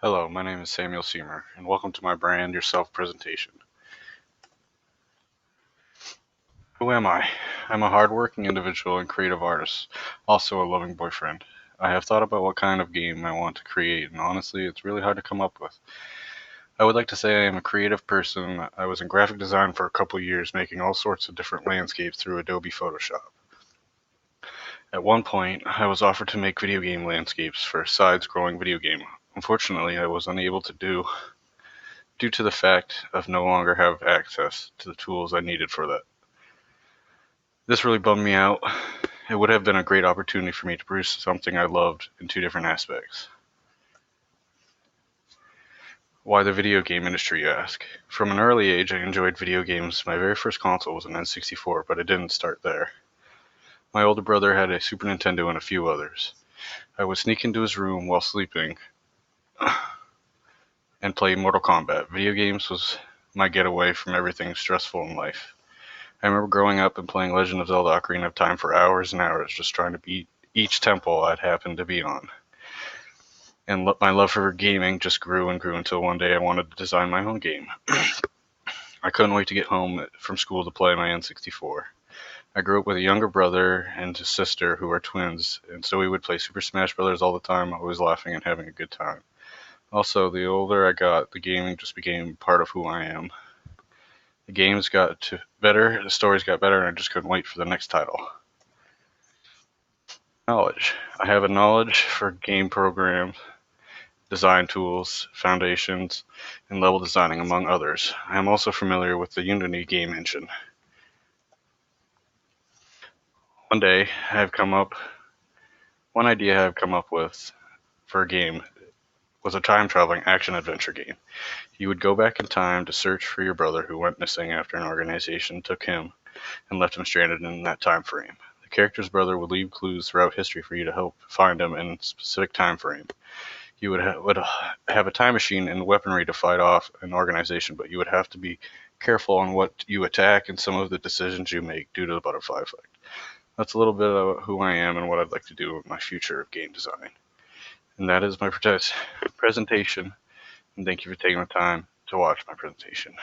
Hello, my name is Samuel Seymour, and welcome to my Brand Yourself presentation. Who am I? I'm a hardworking individual and creative artist, also a loving boyfriend. I have thought about what kind of game I want to create, and honestly, it's really hard to come up with. I would like to say I am a creative person. I was in graphic design for a couple years, making all sorts of different landscapes through Adobe Photoshop. At one point, I was offered to make video game landscapes for a side-scrolling video game. Unfortunately, I was unable to due to the fact of no longer have access to the tools I needed for that. This really bummed me out. It would have been a great opportunity for me to produce something I loved in two different aspects. Why the video game industry, you ask? From an early age, I enjoyed video games. My very first console was an N64, but it didn't start there. My older brother had a Super Nintendo and a few others. I would sneak into his room while sleeping and play Mortal Kombat. Video games was my getaway from everything stressful in life. I remember growing up and playing Legend of Zelda Ocarina of Time for hours and hours, just trying to beat each temple I'd happened to be on. And my love for gaming just grew and grew until one day I wanted to design my own game. I couldn't wait to get home from school to play my N64. I grew up with a younger brother and a sister who are twins, and so we would play Super Smash Bros. All the time, always laughing and having a good time. Also, the older I got, the gaming just became part of who I am. The games got better, the stories got better, and I just couldn't wait for the next title. Knowledge. I have a knowledge for game programs, design tools, foundations, and level designing, among others. I am also familiar with the Unity game engine. One idea I've come up with for a game was a time-traveling action-adventure game. You would go back in time to search for your brother who went missing after an organization took him and left him stranded in that time frame. The character's brother would leave clues throughout history for you to help find him in a specific time frame. You would have a time machine and weaponry to fight off an organization, but you would have to be careful on what you attack and some of the decisions you make due to the butterfly effect. That's a little bit about who I am and what I'd like to do in my future of game design. And that is my presentation, and thank you for taking the time to watch my presentation.